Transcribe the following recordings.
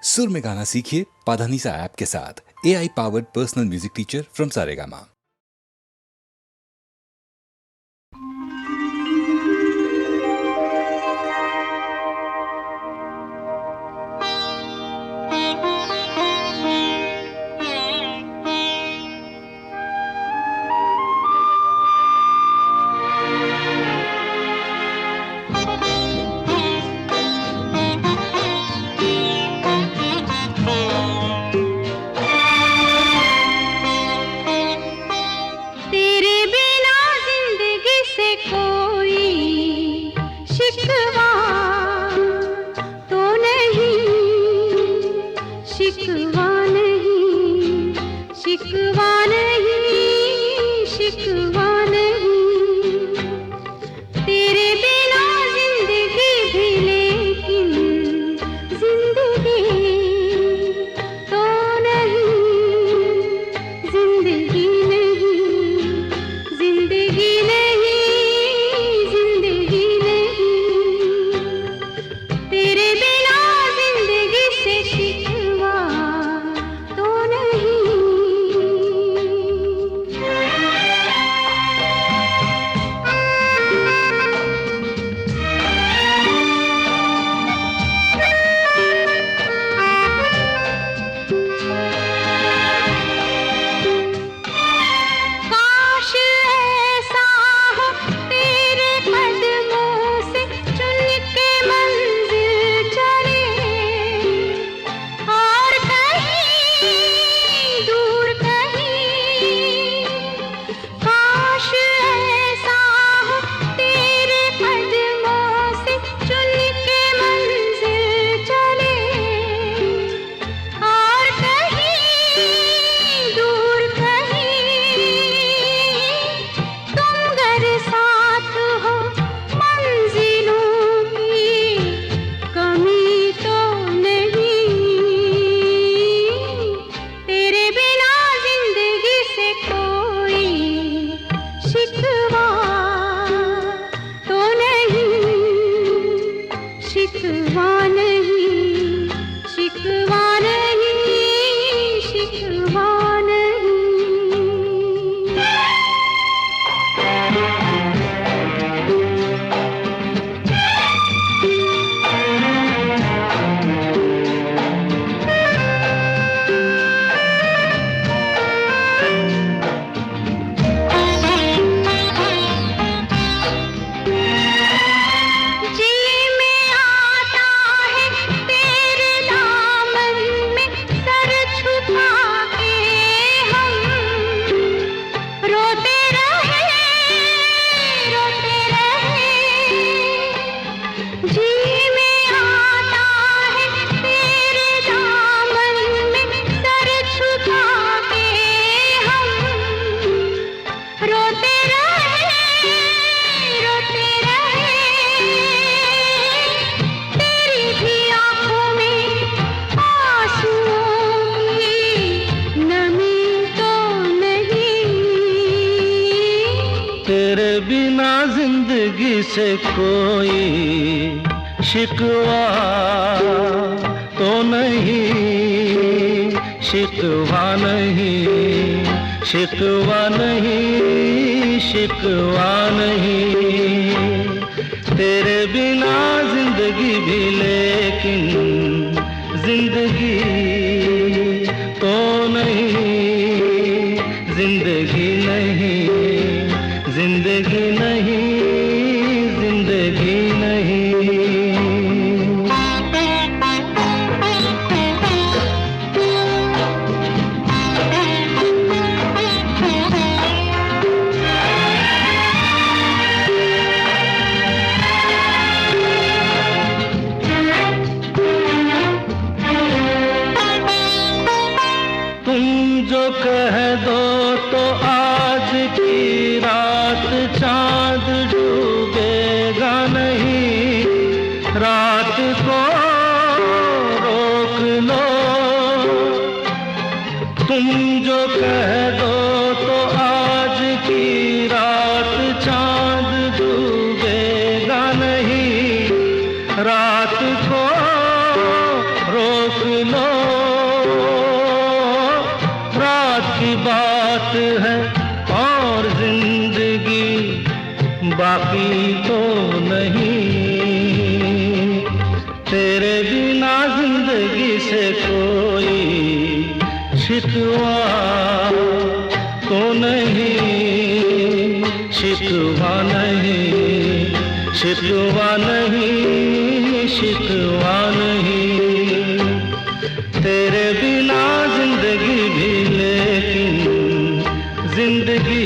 सुर में गाना सीखिए पाधानीसा ऐप के साथ। AI powered personal music teacher from Saregama. से कोई शिकवा तो नहीं, शिकवा नहीं, शिकवा नहीं, शिकवा नहीं। तेरे बिना जिंदगी भी लेकिन जिंदगी तो नहीं, जिंदगी नहीं, जिंदगी नहीं, जिंदगी नहीं। तुम जो कह दो तो आज की रात चांद डूबेगा नहीं, रात को रोक लो। तुम जो कह दो तो आज की रात चांद डूबेगा नहीं, रात को रोक लो। जिंदगी से कोई शिकवा तो नहीं, शिकवा नहीं, शिकवा नहीं, शिकवा नहीं। तेरे बिना जिंदगी भी लेकिन जिंदगी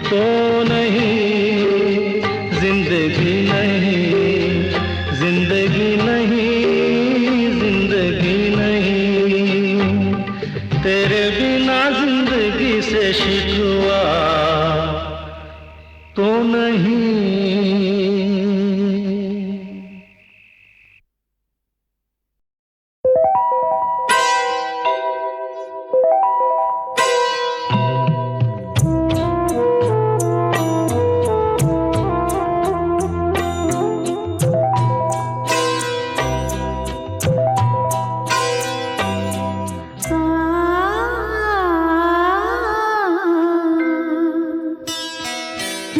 तो नहीं, जिंदगी नहीं, जिंदगी नहीं, जिंदगी नहीं। तेरे बिना जिंदगी से शिकवा तो नहीं।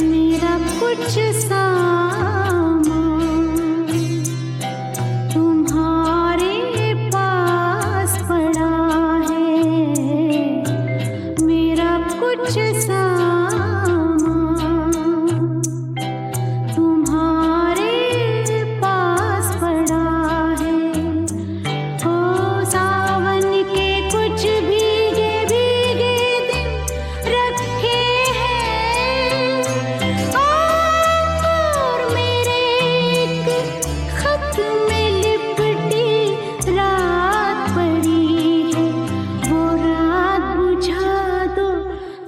मेरा कुछ सामान तुम्हारे पास पड़ा है, मेरा कुछ सामान तुम्हारे पास पड़ा है। ओ सावन के कुछ भीगे भीगे दिन रखे हैं, और मेरे एक खत में लिपटी रात पड़ी है। वो रात बुझा दो,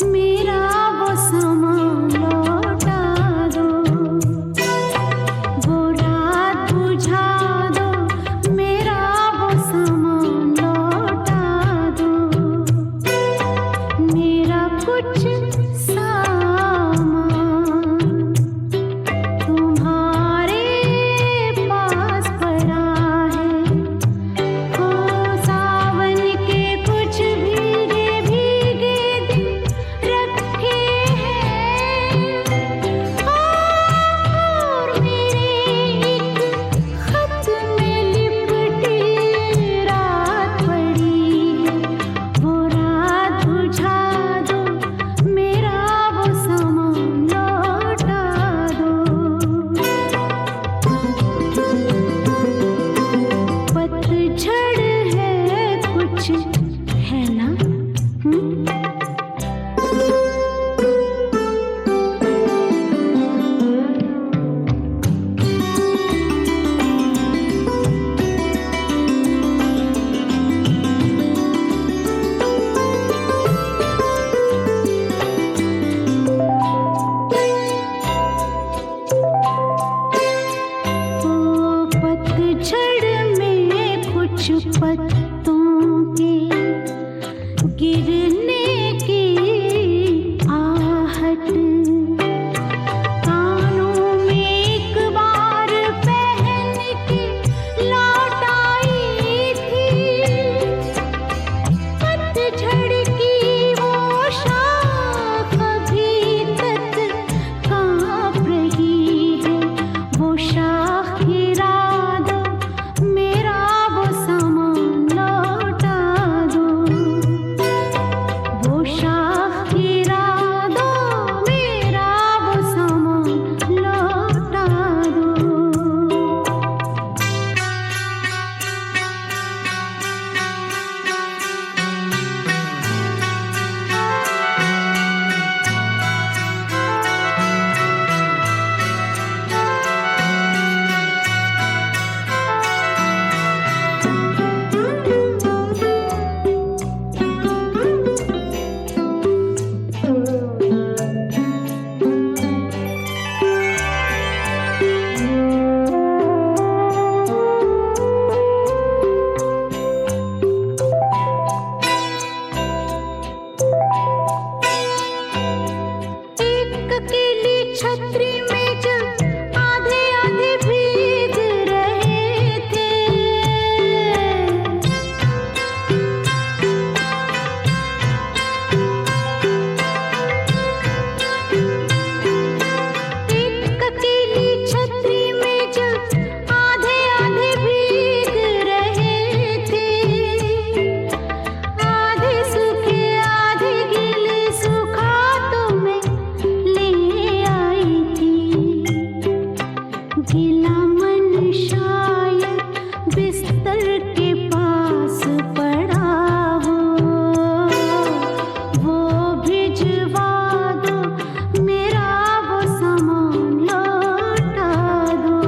मेरा वो सामान लौटा दो। वो रात बुझा दो, मेरा वो सामान लौटा दो। मेरा कुछ सामान तुम्हारे पास पड़ा है। ओ सावन के कुछ भीगे भीगे दिन रखे हैं, और मेरे एक खत में लिपटी रात पड़ी है। वो रात बुझा दो, मेरा वो सामान लौटा दो। पतझड़ है कुछ, है ना? ओ पतझड़ में कुछ पत्तों के गिरने की आहट, कानों में एक बार पहन के लौट आई थी। पतझड़ की वो शाख अभी तक कांप रही है। वो शाख गिरा दो, मेरा वो सामान के पास पड़ा हो, वो भिजवा दो, मेरा वो सामान लौटा दो।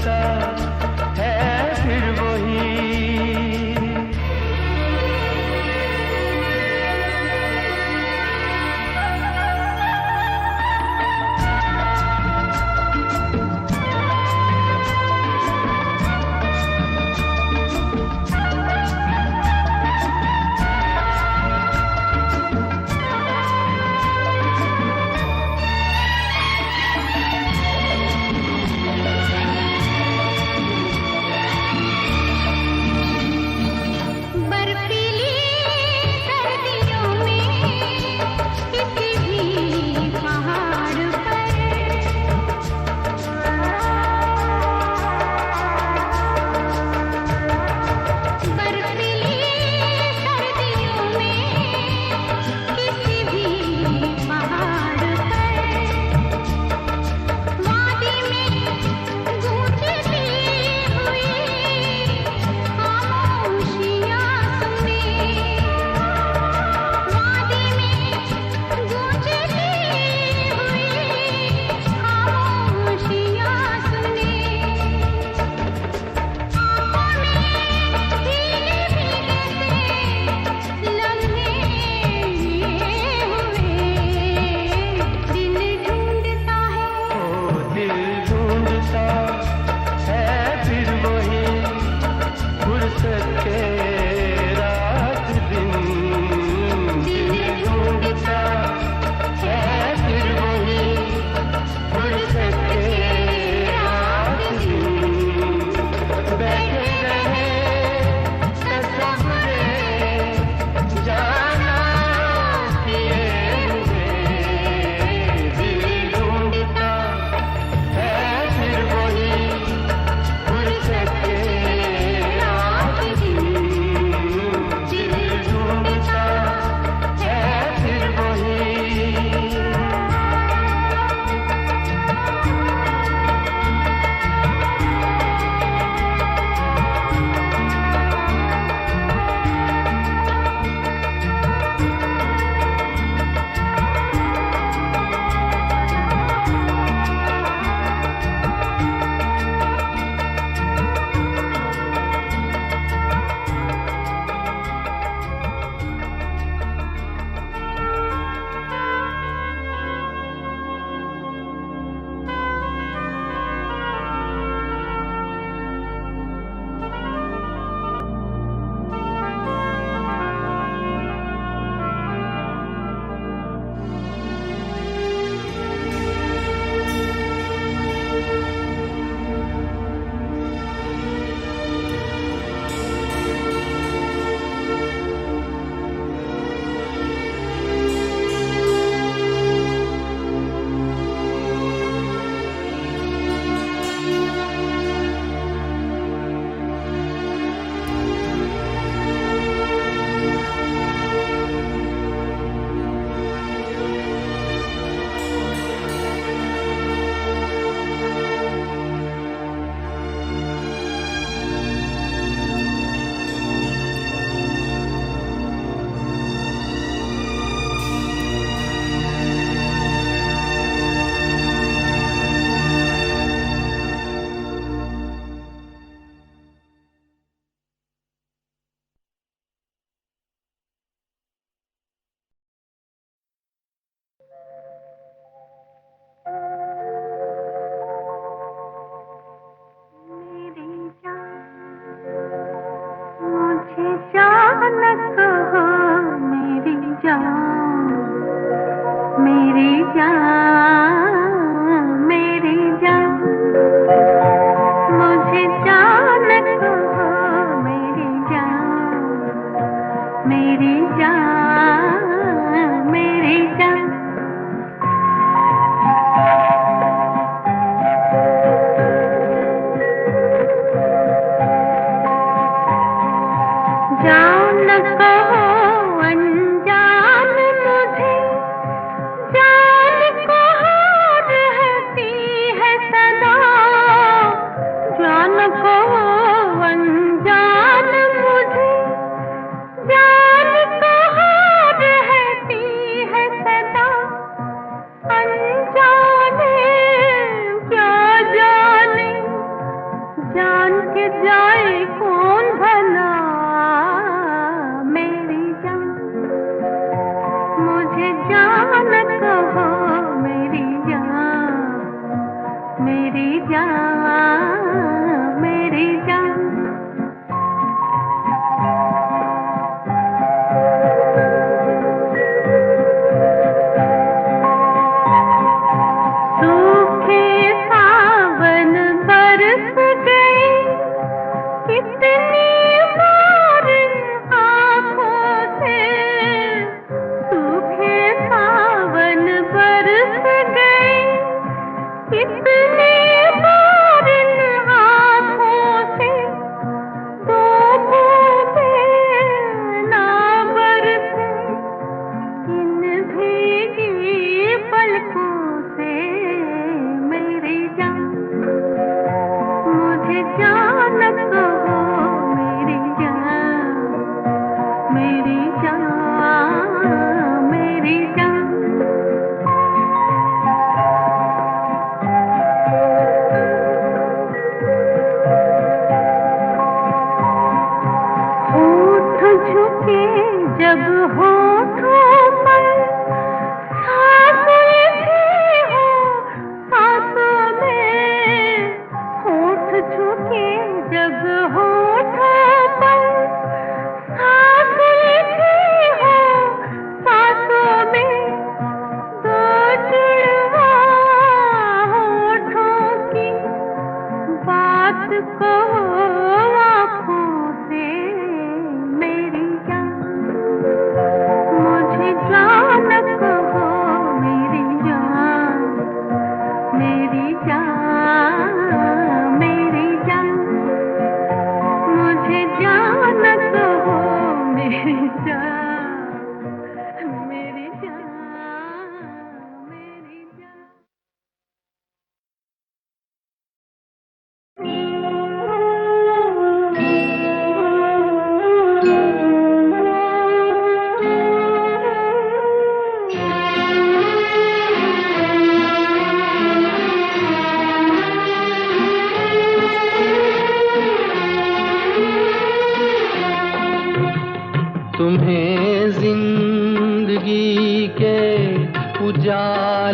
लगता है फिर वही।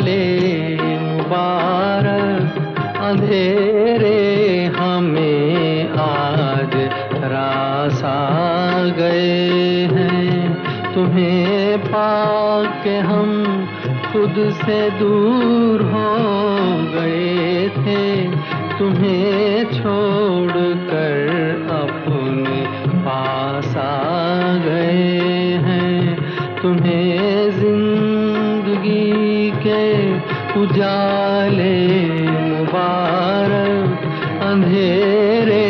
उजाले मुबारक, अंधेरे हमें आज रास आ गए हैं। तुम्हें पाके हम खुद से दूर हो गए थे, तुम्हें छोड़कर अपने पास आ गए हैं। तुम्हें जिंदगी के उजाले मुबारक, अंधेरे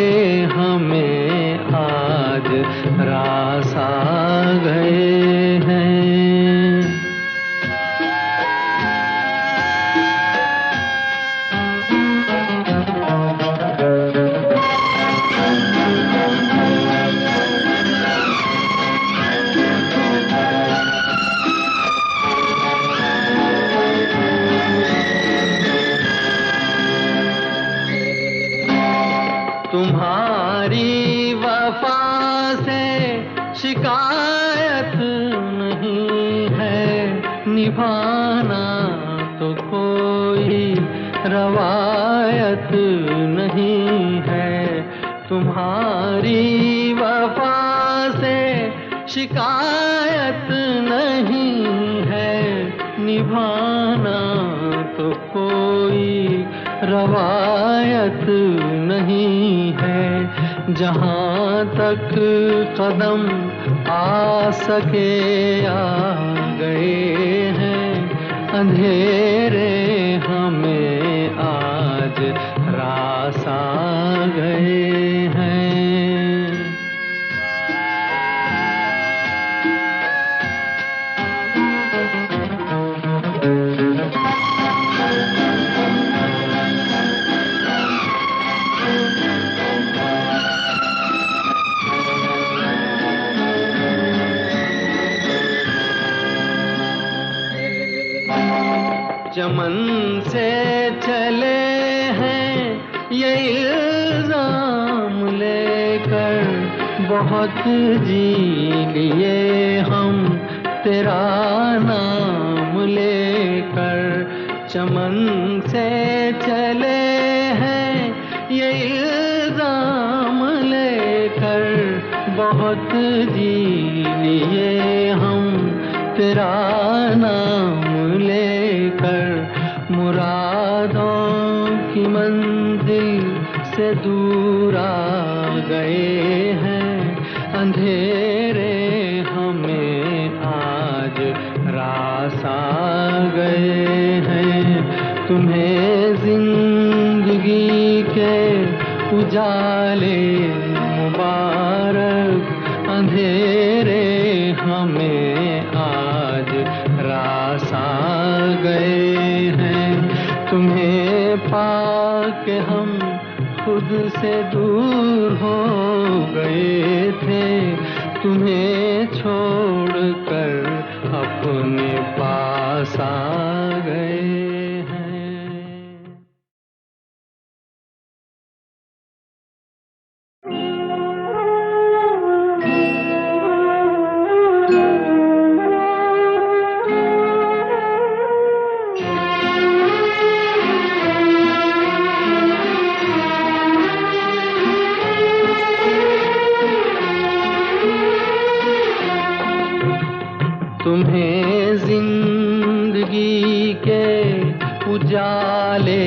हमें आज रास आ गए हैं। तुम्हारी वफा से शिकायत नहीं है, निभाना तो कोई रवायत नहीं है। तुम्हारी वफा से शिकायत नहीं है, निभाना तो कोई रवायत नहीं है। जहाँ तक कदम आ सके आ गए हैं, अंधेरे हमें आज रास आ गए हैं। चमन से चले हैं ये इल्जाम लेकर, बहुत जी लिए हम तेरा नाम लेकर। चमन से चले हैं ये इल्जाम लेकर, बहुत जी लिए हम तेरा नाम लेकर। मुरादों की मंजिल से दूर आ गए हैं, अंधेरे हमें आज रास आ गए हैं। तुम्हें जिंदगी के उजाले मुबारक, अंधेरे हमें आज रास आ गए हैं। तुम्हें पाके हम खुद से दूर हो गए थे, तुम्हें छोड़कर अपने पास आ गए हैं। तुम्हें जिंदगी के उजाले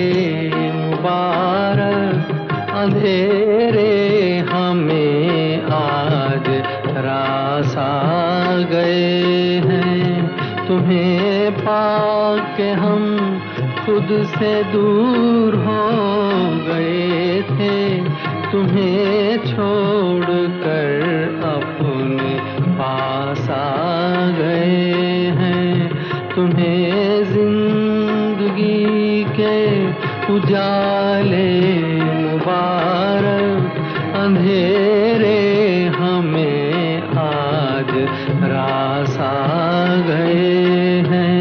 मुबारक, अंधेरे हमें आज रास आ गए हैं। तुम्हें पाके हम खुद से दूर हो गए थे, तुम्हें छोड़कर अपने पास आ गए हैं। तुम्हें जिंदगी के उजाले मुबारक, अंधेरे हमें आज रास आ गए हैं।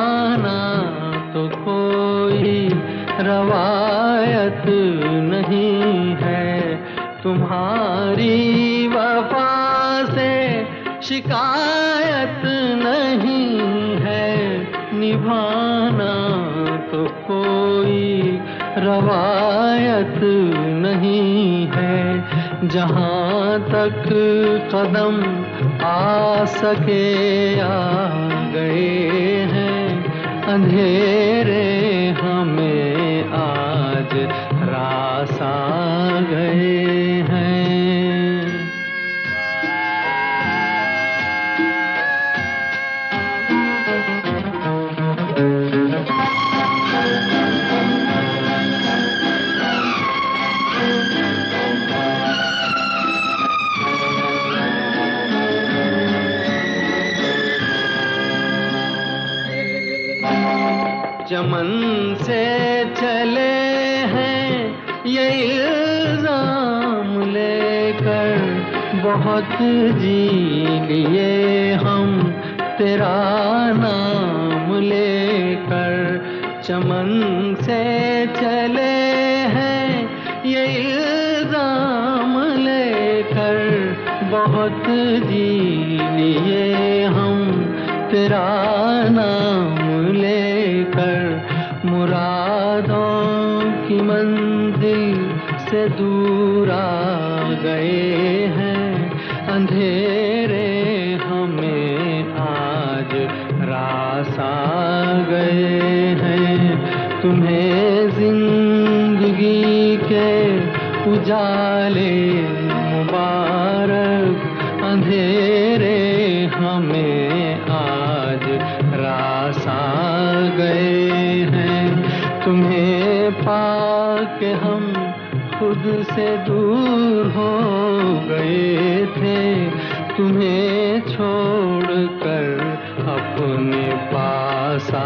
निभाना तो कोई रवायत नहीं है, तुम्हारी वफा से शिकायत नहीं है, निभाना तो कोई रवायत नहीं है। जहाँ तक कदम आ सके आ गए हैं, अंधेरे हमें आज रास आ गए हैं। चमन से चले हैं ये इल्जाम लेकर, बहुत जी लिए हम तेरा नाम लेकर। चमन से चले हैं ये इल्जाम लेकर, बहुत जी लिए हम तेरा नाम लेकर। मुरादों की मंजिल से दूर आ गए हैं, अंधेरे हमें आज रास आ गए हैं। तुम्हें जिंदगी के उजाले मुबारक, अंधेरे हमें आज रास आ गए हैं। तुम्हें पाके हम खुद से दूर हो गए थे, तुम्हें छोड़कर अपने पास आ